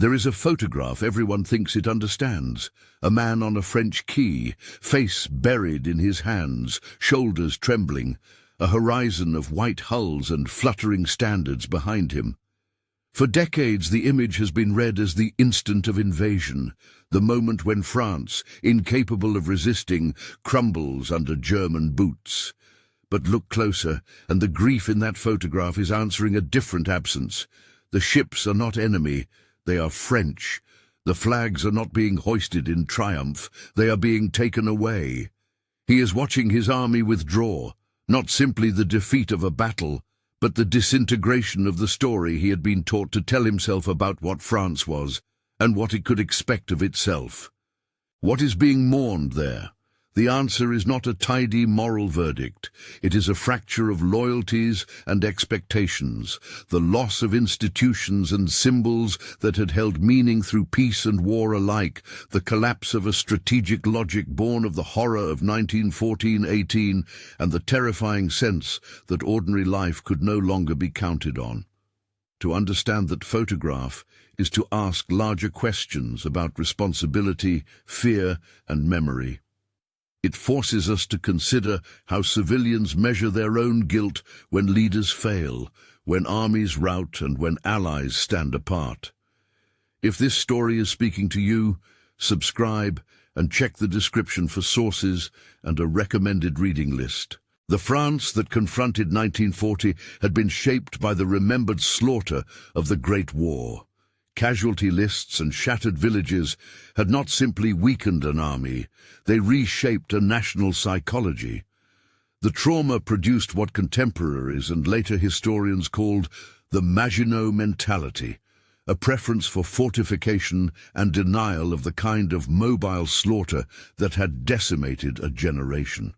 There is a photograph everyone thinks it understands. A man on a French quay, face buried in his hands, shoulders trembling, a horizon of white hulls and fluttering standards behind him. For decades, the image has been read as the instant of invasion, the moment when France, incapable of resisting, crumbles under German boots. But look closer, and the grief in that photograph is answering a different absence. The ships are not enemy, they are French. The flags are not being hoisted in triumph, they are being taken away. He is watching his army withdraw, not simply the defeat of a battle, but the disintegration of the story he had been taught to tell himself about what France was, and what it could expect of itself. What is being mourned there? The answer is not a tidy moral verdict. It is a fracture of loyalties and expectations, the loss of institutions and symbols that had held meaning through peace and war alike, the collapse of a strategic logic born of the horror of 1914-18, and the terrifying sense that ordinary life could no longer be counted on. To understand that photograph is to ask larger questions about responsibility, fear, and memory. It forces us to consider how civilians measure their own guilt when leaders fail, when armies rout, and when allies stand apart. If this story is speaking to you, subscribe and check the description for sources and a recommended reading list. The France that confronted 1940 had been shaped by the remembered slaughter of the Great War. Casualty lists and shattered villages had not simply weakened an army, they reshaped a national psychology. The trauma produced what contemporaries and later historians called the Maginot Mentality, a preference for fortification and denial of the kind of mobile slaughter that had decimated a generation.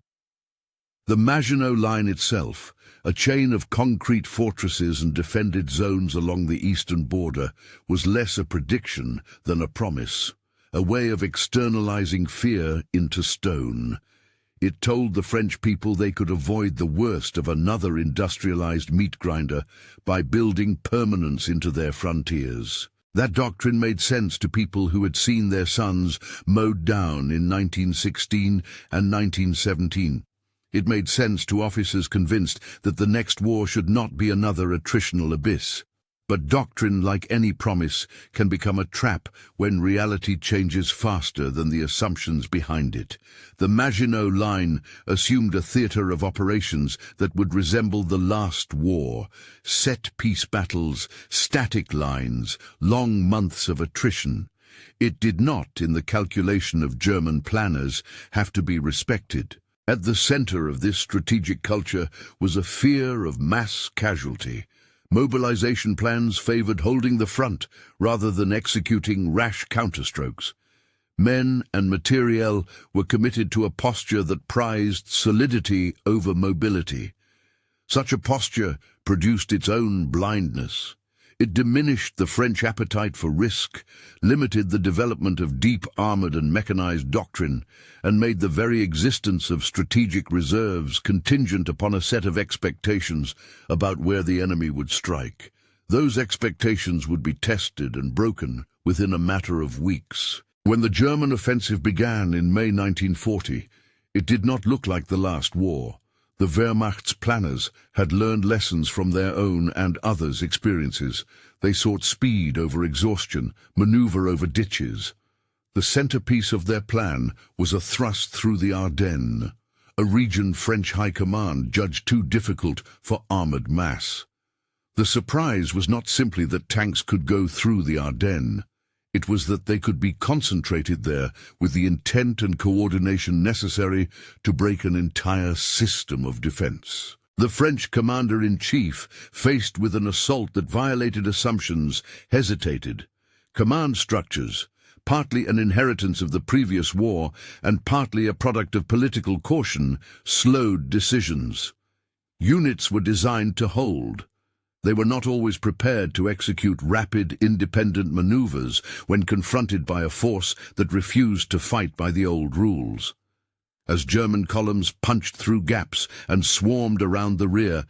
The Maginot Line itself, a chain of concrete fortresses and defended zones along the eastern border, was less a prediction than a promise, a way of externalizing fear into stone. It told the French people they could avoid the worst of another industrialized meat grinder by building permanence into their frontiers. That doctrine made sense to people who had seen their sons mowed down in 1916 and 1917. It made sense to officers convinced that the next war should not be another attritional abyss. But doctrine, like any promise, can become a trap when reality changes faster than the assumptions behind it. The Maginot Line assumed a theater of operations that would resemble the last war: set-piece battles, static lines, long months of attrition. It did not, in the calculation of German planners, have to be respected. At the center of this strategic culture was a fear of mass casualty. Mobilization plans favored holding the front rather than executing rash counterstrokes. Men and materiel were committed to a posture that prized solidity over mobility. Such a posture produced its own blindness. It diminished the French appetite for risk, limited the development of deep armored and mechanized doctrine, and made the very existence of strategic reserves contingent upon a set of expectations about where the enemy would strike. Those expectations would be tested and broken within a matter of weeks. When the German offensive began in May 1940, it did not look like the last war. The Wehrmacht's planners had learned lessons from their own and others' experiences. They sought speed over exhaustion, maneuver over ditches. The centerpiece of their plan was a thrust through the Ardennes, a region French High Command judged too difficult for armored mass. The surprise was not simply that tanks could go through the Ardennes. It was that they could be concentrated there with the intent and coordination necessary to break an entire system of defense. The French commander-in-chief, faced with an assault that violated assumptions, hesitated. Command structures, partly an inheritance of the previous war and partly a product of political caution, slowed decisions. Units were designed to hold. They were not always prepared to execute rapid, independent maneuvers when confronted by a force that refused to fight by the old rules. As German columns punched through gaps and swarmed around the rear,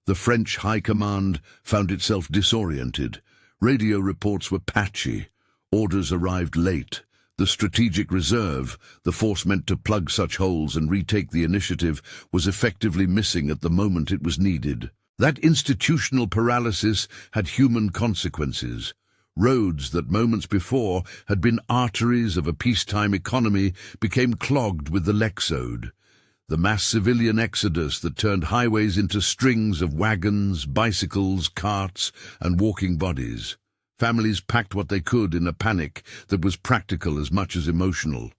the French High Command found itself disoriented. Radio reports were patchy. Orders arrived late. The strategic reserve, the force meant to plug such holes and retake the initiative, was effectively missing at the moment it was needed. That institutional paralysis had human consequences. Roads that moments before had been arteries of a peacetime economy became clogged with the Lexode. The mass civilian exodus that turned highways into strings of wagons, bicycles, carts, and walking bodies. Families packed what they could in a panic that was practical as much as emotional.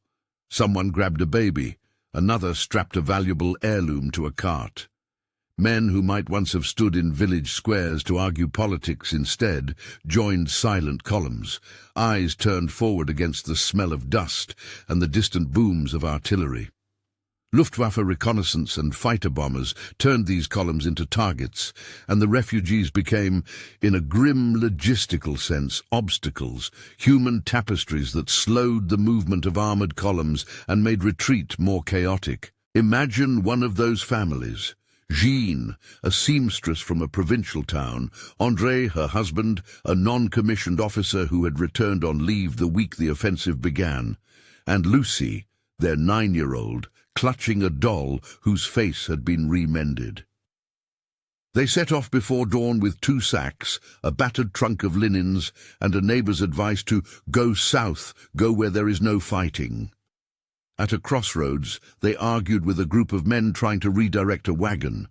Someone grabbed a baby, another strapped a valuable heirloom to a cart. Men who might once have stood in village squares to argue politics instead joined silent columns, eyes turned forward against the smell of dust and the distant booms of artillery. Luftwaffe reconnaissance and fighter bombers turned these columns into targets, and the refugees became, in a grim logistical sense, obstacles, human tapestries that slowed the movement of armored columns and made retreat more chaotic. Imagine one of those families. Jean, a seamstress from a provincial town, André, her husband, a non-commissioned officer who had returned on leave the week the offensive began, and Lucy, their 9-year-old, clutching a doll whose face had been remended. They set off before dawn with 2 sacks, a battered trunk of linens, and a neighbour's advice to go south, go where there is no fighting. At a crossroads, they argued with a group of men trying to redirect a wagon.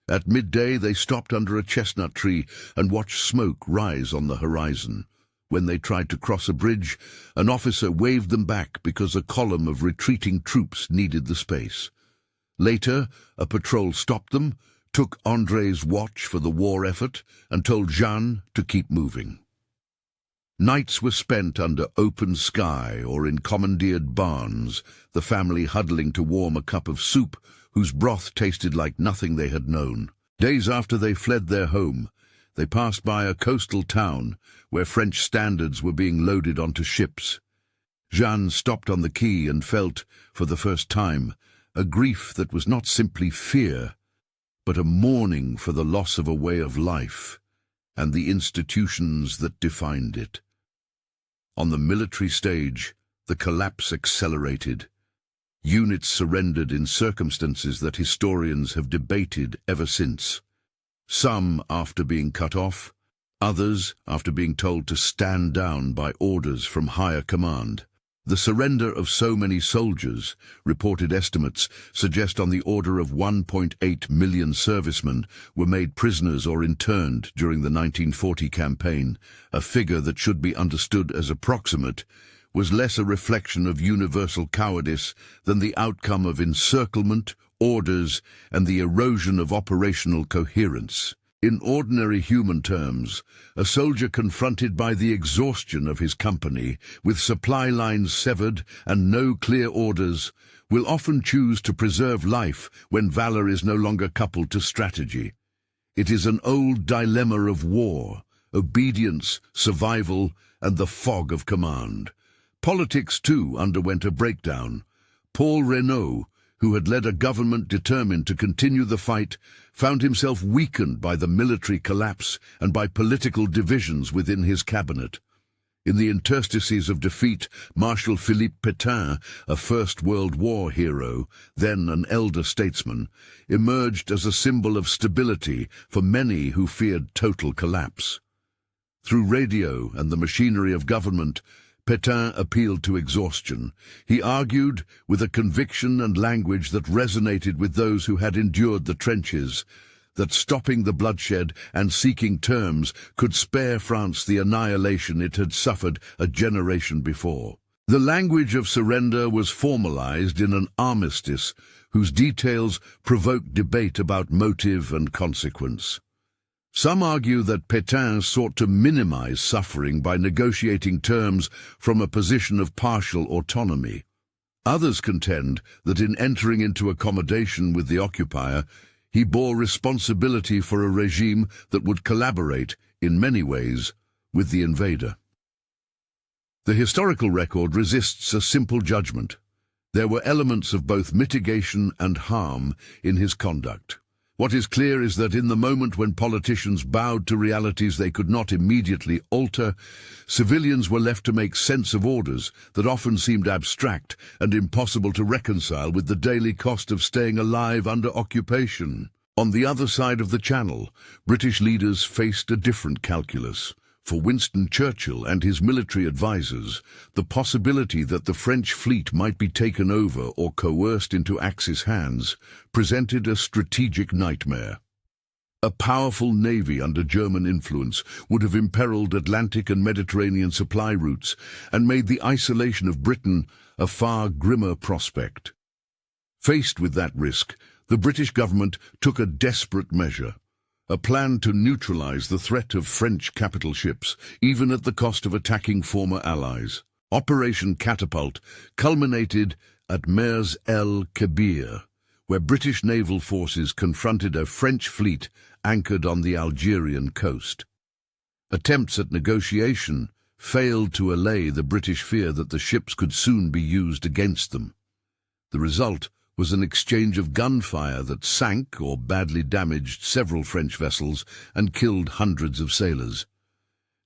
At midday, they stopped under a chestnut tree and watched smoke rise on the horizon. When they tried to cross a bridge, an officer waved them back because a column of retreating troops needed the space. Later, a patrol stopped them, took André's watch for the war effort, and told Jeanne to keep moving. Nights were spent under open sky or in commandeered barns, the family huddling to warm a cup of soup whose broth tasted like nothing they had known. Days after they fled their home, they passed by a coastal town where French standards were being loaded onto ships. Jeanne stopped on the quay and felt, for the first time, a grief that was not simply fear, but a mourning for the loss of a way of life and the institutions that defined it. On the military stage, the collapse accelerated. Units surrendered in circumstances that historians have debated ever since. Some after being cut off, others after being told to stand down by orders from higher command. The surrender of so many soldiers, reported estimates suggest on the order of 1.8 million servicemen, were made prisoners or interned during the 1940 campaign, a figure that should be understood as approximate, was less a reflection of universal cowardice than the outcome of encirclement, orders, and the erosion of operational coherence. In ordinary human terms, a soldier confronted by the exhaustion of his company, with supply lines severed and no clear orders, will often choose to preserve life when valor is no longer coupled to strategy. It is an old dilemma of war, obedience, survival, and the fog of command. Politics, too, underwent a breakdown. Paul Reynaud, who had led a government determined to continue the fight, found himself weakened by the military collapse and by political divisions within his cabinet. In the interstices of defeat, Marshal Philippe Pétain, a First World War hero, then an elder statesman, emerged as a symbol of stability for many who feared total collapse. Through radio and the machinery of government, Pétain appealed to exhaustion. He argued, with a conviction and language that resonated with those who had endured the trenches, that stopping the bloodshed and seeking terms could spare France the annihilation it had suffered a generation before. The language of surrender was formalized in an armistice whose details provoked debate about motive and consequence. Some argue that Pétain sought to minimize suffering by negotiating terms from a position of partial autonomy. Others contend that in entering into accommodation with the occupier, he bore responsibility for a regime that would collaborate, in many ways, with the invader. The historical record resists a simple judgment. There were elements of both mitigation and harm in his conduct. What is clear is that in the moment when politicians bowed to realities they could not immediately alter, civilians were left to make sense of orders that often seemed abstract and impossible to reconcile with the daily cost of staying alive under occupation. On the other side of the Channel, British leaders faced a different calculus. For Winston Churchill and his military advisers, the possibility that the French fleet might be taken over or coerced into Axis hands presented a strategic nightmare. A powerful navy under German influence would have imperiled Atlantic and Mediterranean supply routes and made the isolation of Britain a far grimmer prospect. Faced with that risk, the British government took a desperate measure. A plan to neutralize the threat of French capital ships, even at the cost of attacking former allies. Operation Catapult culminated at Mers el Kebir, where British naval forces confronted a French fleet anchored on the Algerian coast. Attempts at negotiation failed to allay the British fear that the ships could soon be used against them. The result was an exchange of gunfire that sank or badly damaged several French vessels and killed hundreds of sailors.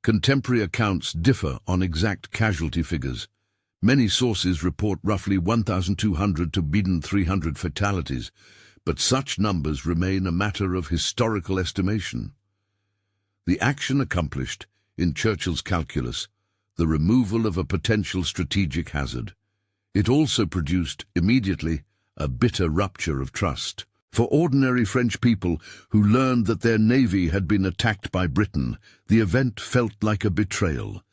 Contemporary accounts differ on exact casualty figures. Many sources report roughly 1,200 to 300 fatalities, but such numbers remain a matter of historical estimation. The action accomplished, in Churchill's calculus, the removal of a potential strategic hazard. It also produced, immediately, a bitter rupture of trust. For ordinary French people who learned that their navy had been attacked by Britain, the event felt like a betrayal.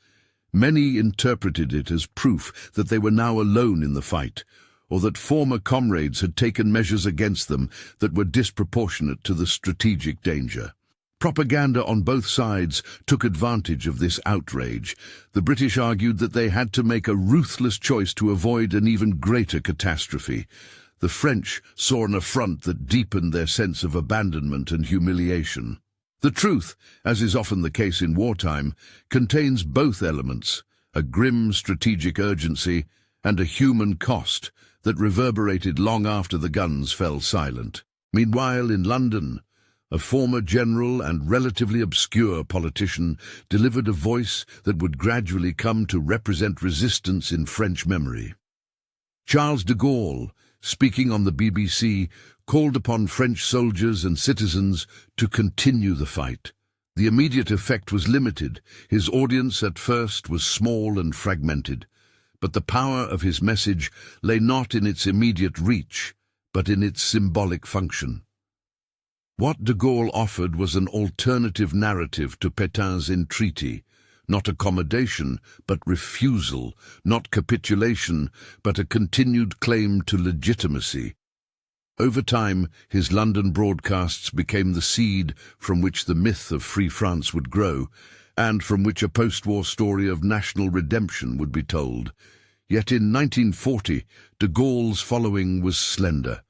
Many interpreted it as proof that they were now alone in the fight, or that former comrades had taken measures against them that were disproportionate to the strategic danger. Propaganda on both sides took advantage of this outrage. The British argued that they had to make a ruthless choice to avoid an even greater catastrophe. The French saw an affront that deepened their sense of abandonment and humiliation. The truth, as is often the case in wartime, contains both elements, a grim strategic urgency and a human cost that reverberated long after the guns fell silent. Meanwhile, in London, a former general and relatively obscure politician delivered a voice that would gradually come to represent resistance in French memory. Charles de Gaulle, speaking on the BBC, called upon French soldiers and citizens to continue the fight. The immediate effect was limited. His audience at first was small and fragmented, but the power of his message lay not in its immediate reach, but in its symbolic function. What de Gaulle offered was an alternative narrative to Pétain's entreaty, not accommodation, but refusal, not capitulation, but a continued claim to legitimacy. Over time, his London broadcasts became the seed from which the myth of Free France would grow, and from which a post-war story of national redemption would be told. Yet in 1940, de Gaulle's following was slender,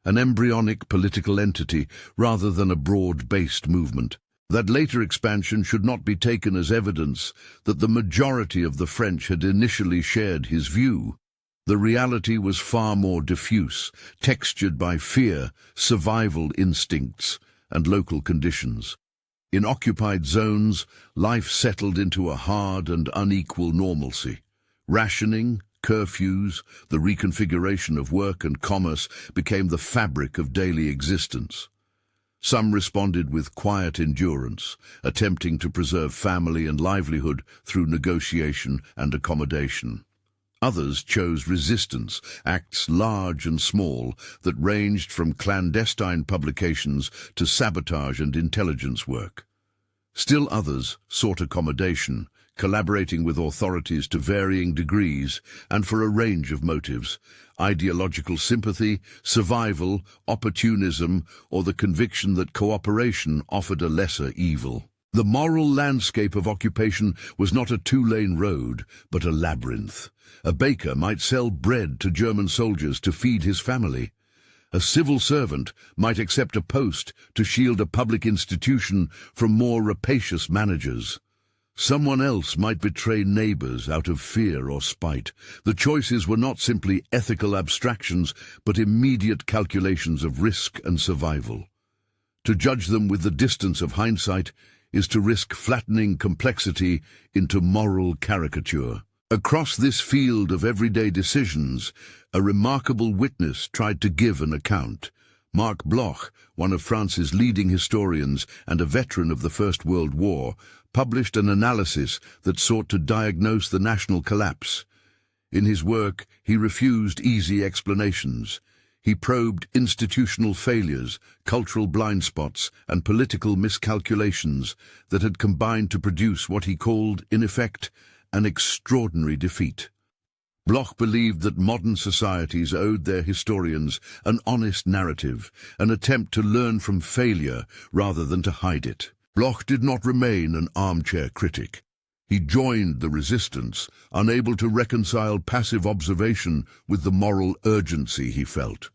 an embryonic political entity rather than a broad-based movement. That later expansion should not be taken as evidence that the majority of the French had initially shared his view. The reality was far more diffuse, textured by fear, survival instincts, and local conditions. In occupied zones, life settled into a hard and unequal normalcy. Rationing, curfews, the reconfiguration of work and commerce became the fabric of daily existence. Some responded with quiet endurance, attempting to preserve family and livelihood through negotiation and accommodation. Others chose resistance, acts large and small that ranged from clandestine publications to sabotage and intelligence work. Still others sought accommodation, collaborating with authorities to varying degrees and for a range of motives: ideological sympathy, survival, opportunism, or the conviction that cooperation offered a lesser evil. The moral landscape of occupation was not a two-lane road, but a labyrinth. A baker might sell bread to German soldiers to feed his family. A civil servant might accept a post to shield a public institution from more rapacious managers. Someone else might betray neighbors out of fear or spite. The choices were not simply ethical abstractions, but immediate calculations of risk and survival. To judge them with the distance of hindsight is to risk flattening complexity into moral caricature. Across this field of everyday decisions, a remarkable witness tried to give an account. Marc Bloch, one of France's leading historians and a veteran of the First World War, published an analysis that sought to diagnose the national collapse. In his work, he refused easy explanations. He probed institutional failures, cultural blind spots, and political miscalculations that had combined to produce what he called, in effect, an extraordinary defeat. Bloch believed that modern societies owed their historians an honest narrative, an attempt to learn from failure rather than to hide it. Bloch did not remain an armchair critic. He joined the resistance, unable to reconcile passive observation with the moral urgency he felt.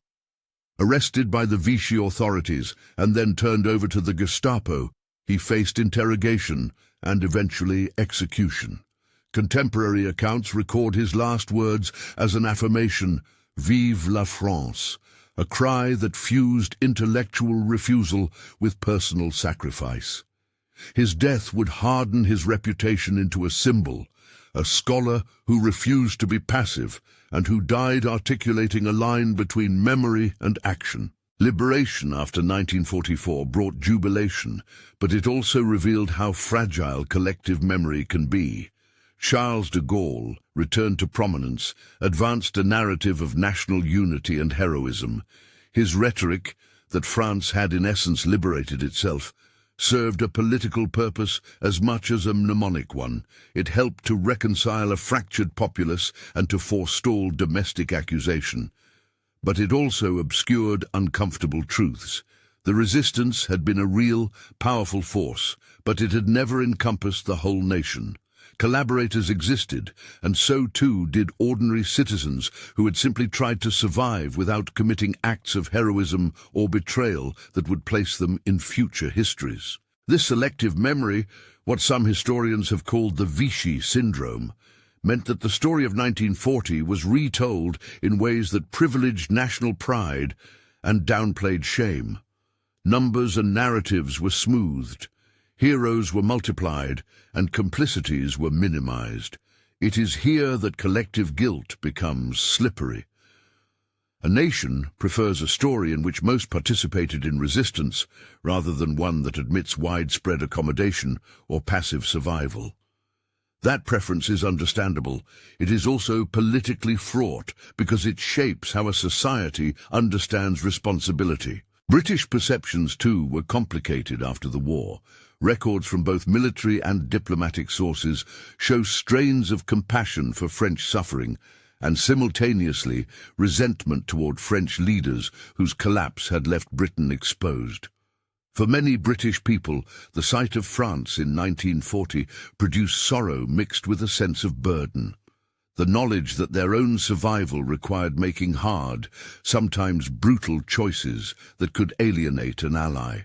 Arrested by the Vichy authorities and then turned over to the Gestapo, he faced interrogation and eventually execution. Contemporary accounts record his last words as an affirmation, "Vive la France," a cry that fused intellectual refusal with personal sacrifice. His death would harden his reputation into a symbol, a scholar who refused to be passive and who died articulating a line between memory and action. Liberation after 1944 brought jubilation, but it also revealed how fragile collective memory can be. Charles de Gaulle, returned to prominence, advanced a narrative of national unity and heroism. His rhetoric, that France had in essence liberated itself, served a political purpose as much as a mnemonic one. It helped to reconcile a fractured populace and to forestall domestic accusation. But it also obscured uncomfortable truths. The resistance had been a real, powerful force, but it had never encompassed the whole nation. Collaborators existed, and so too did ordinary citizens who had simply tried to survive without committing acts of heroism or betrayal that would place them in future histories. This selective memory, what some historians have called the Vichy syndrome, meant that the story of 1940 was retold in ways that privileged national pride and downplayed shame. Numbers and narratives were smoothed. Heroes were multiplied, and complicities were minimized. It is here that collective guilt becomes slippery. A nation prefers a story in which most participated in resistance, rather than one that admits widespread accommodation or passive survival. That preference is understandable. It is also politically fraught, because it shapes how a society understands responsibility. British perceptions, too, were complicated after the war. Records from both military and diplomatic sources show strains of compassion for French suffering and simultaneously resentment toward French leaders whose collapse had left Britain exposed. For many British people, the sight of France in 1940 produced sorrow mixed with a sense of burden. The knowledge that their own survival required making hard, sometimes brutal choices that could alienate an ally.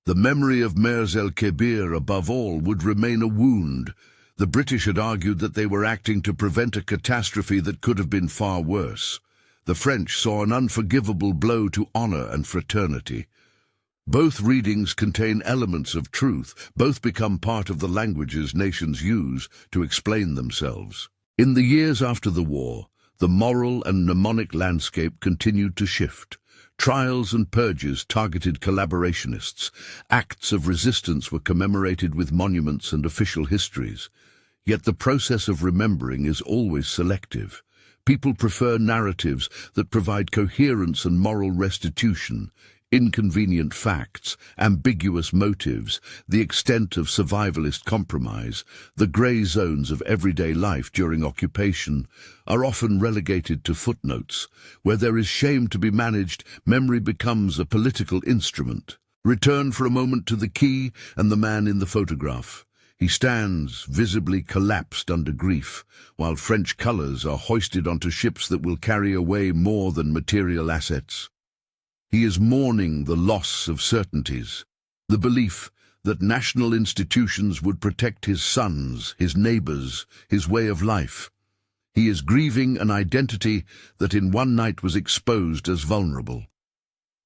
The memory of Mers el-Kebir, above all, would remain a wound. The British had argued that they were acting to prevent a catastrophe that could have been far worse. The French saw an unforgivable blow to honor and fraternity. Both readings contain elements of truth. Both become part of the languages nations use to explain themselves. In the years after the war, the moral and mnemonic landscape continued to shift. Trials and purges targeted collaborationists. Acts of resistance were commemorated with monuments and official histories. Yet the process of remembering is always selective. People prefer narratives that provide coherence and moral restitution. Inconvenient facts, ambiguous motives, the extent of survivalist compromise, the grey zones of everyday life during occupation are often relegated to footnotes. Where there is shame to be managed, memory becomes a political instrument. Return for a moment to the quay and the man in the photograph. He stands, visibly collapsed under grief, while French colours are hoisted onto ships that will carry away more than material assets. He is mourning the loss of certainties, the belief that national institutions would protect his sons, his neighbours, his way of life. He is grieving an identity that in one night was exposed as vulnerable.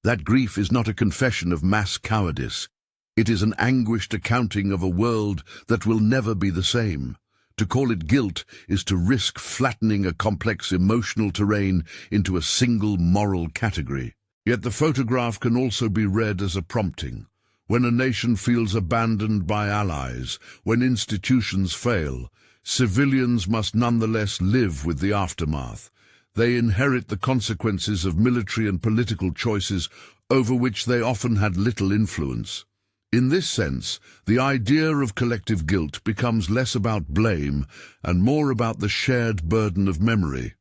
That grief is not a confession of mass cowardice. It is an anguished accounting of a world that will never be the same. To call it guilt is to risk flattening a complex emotional terrain into a single moral category. Yet the photograph can also be read as a prompting. When a nation feels abandoned by allies, when institutions fail, civilians must nonetheless live with the aftermath. They inherit the consequences of military and political choices over which they often had little influence. In this sense, the idea of collective guilt becomes less about blame and more about the shared burden of memory.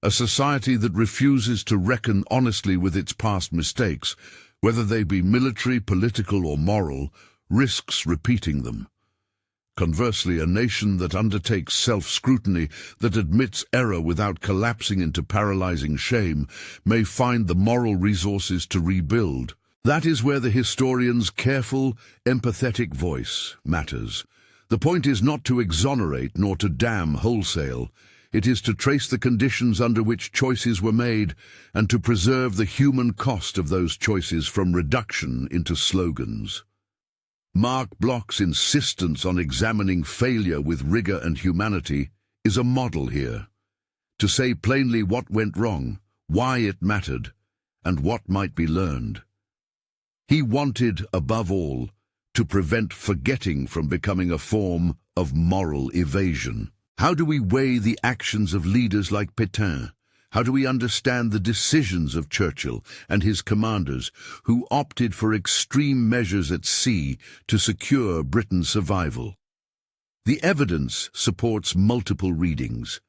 A society that refuses to reckon honestly with its past mistakes, whether they be military, political, or moral, risks repeating them. Conversely, a nation that undertakes self-scrutiny, that admits error without collapsing into paralyzing shame, may find the moral resources to rebuild. That is where the historian's careful, empathetic voice matters. The point is not to exonerate nor to damn wholesale. It is to trace the conditions under which choices were made and to preserve the human cost of those choices from reduction into slogans. Mark Bloch's insistence on examining failure with rigor and humanity is a model here. To say plainly what went wrong, why it mattered, and what might be learned. He wanted, above all, to prevent forgetting from becoming a form of moral evasion. How do we weigh the actions of leaders like Pétain? How do we understand the decisions of Churchill and his commanders, who opted for extreme measures at sea to secure Britain's survival? The evidence supports multiple readings.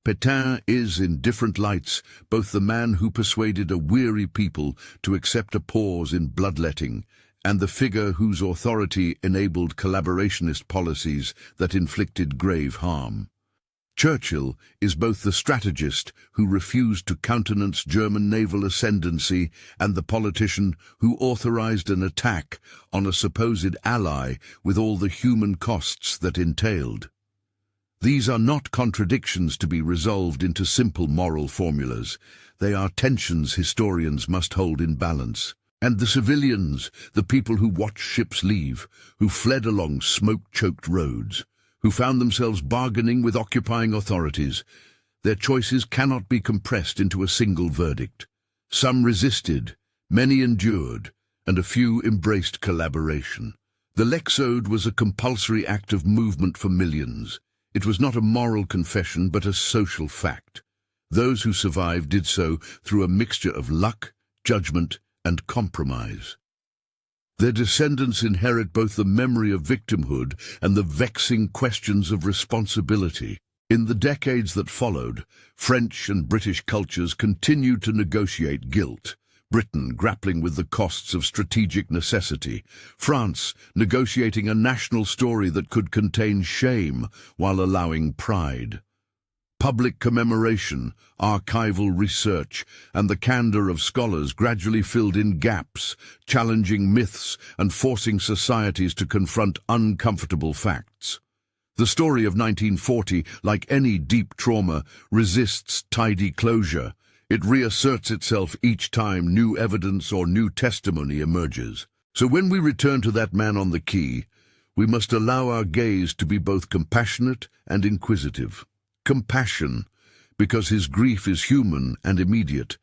Pétain is, in different lights, both the man who persuaded a weary people to accept a pause in bloodletting and the figure whose authority enabled collaborationist policies that inflicted grave harm. Churchill is both the strategist who refused to countenance German naval ascendancy and the politician who authorized an attack on a supposed ally with all the human costs that entailed. These are not contradictions to be resolved into simple moral formulas. They are tensions historians must hold in balance. And the civilians, the people who watched ships leave, who fled along smoke-choked roads, who found themselves bargaining with occupying authorities, their choices cannot be compressed into a single verdict. Some resisted, many endured, and a few embraced collaboration. The Lexode was a compulsory act of movement for millions. It was not a moral confession, but a social fact. Those who survived did so through a mixture of luck, judgment, and compromise. Their descendants inherit both the memory of victimhood and the vexing questions of responsibility. In the decades that followed, French and British cultures continued to negotiate guilt. Britain grappling with the costs of strategic necessity, France negotiating a national story that could contain shame while allowing pride. Public commemoration, archival research, and the candor of scholars gradually filled in gaps, challenging myths and forcing societies to confront uncomfortable facts. The story of 1940, like any deep trauma, resists tidy closure. It reasserts itself each time new evidence or new testimony emerges. So when we return to that man on the quay, we must allow our gaze to be both compassionate and inquisitive. Compassion, because his grief is human and immediate.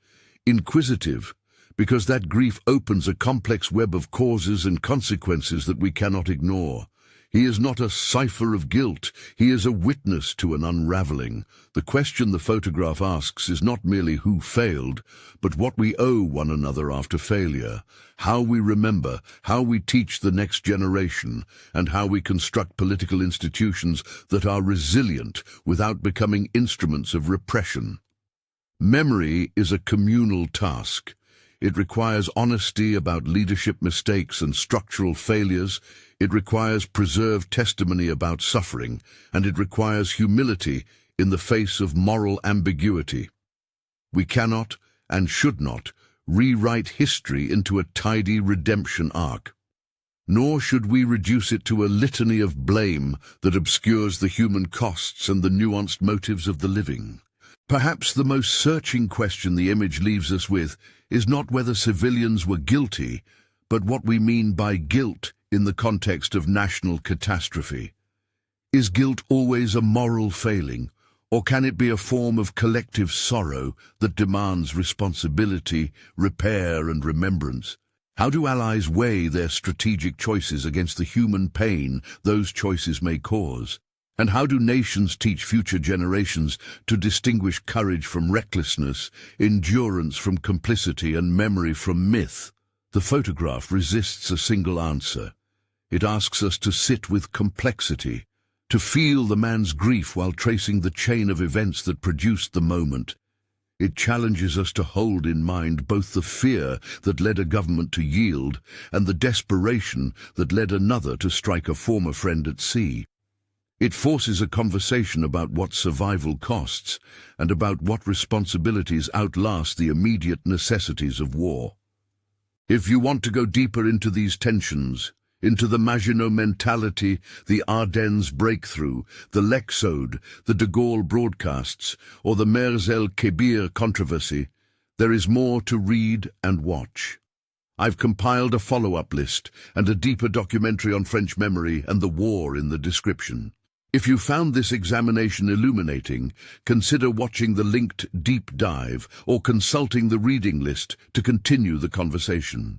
Inquisitive, because that grief opens a complex web of causes and consequences that we cannot ignore. He is not a cipher of guilt, he is a witness to an unraveling. The question the photograph asks is not merely who failed, but what we owe one another after failure, how we remember, how we teach the next generation, and how we construct political institutions that are resilient without becoming instruments of repression. Memory is a communal task. It requires honesty about leadership mistakes and structural failures. It requires preserved testimony about suffering, and it requires humility in the face of moral ambiguity. We cannot and should not rewrite history into a tidy redemption arc. Nor should we reduce it to a litany of blame that obscures the human costs and the nuanced motives of the living. Perhaps the most searching question the image leaves us with is not whether civilians were guilty, but what we mean by guilt in the context of national catastrophe. Is guilt always a moral failing, or can it be a form of collective sorrow that demands responsibility, repair, and remembrance? How do allies weigh their strategic choices against the human pain those choices may cause? And how do nations teach future generations to distinguish courage from recklessness, endurance from complicity, and memory from myth? The photograph resists a single answer. It asks us to sit with complexity, to feel the man's grief while tracing the chain of events that produced the moment. It challenges us to hold in mind both the fear that led a government to yield and the desperation that led another to strike a former friend at sea. It forces a conversation about what survival costs and about what responsibilities outlast the immediate necessities of war. If you want to go deeper into these tensions, into the Maginot Mentality, the Ardennes breakthrough, the Lexode, the de Gaulle broadcasts, or the Mers el-Kébir controversy, there is more to read and watch. I've compiled a follow-up list and a deeper documentary on French memory and the war in the description. If you found this examination illuminating, consider watching the linked deep dive or consulting the reading list to continue the conversation.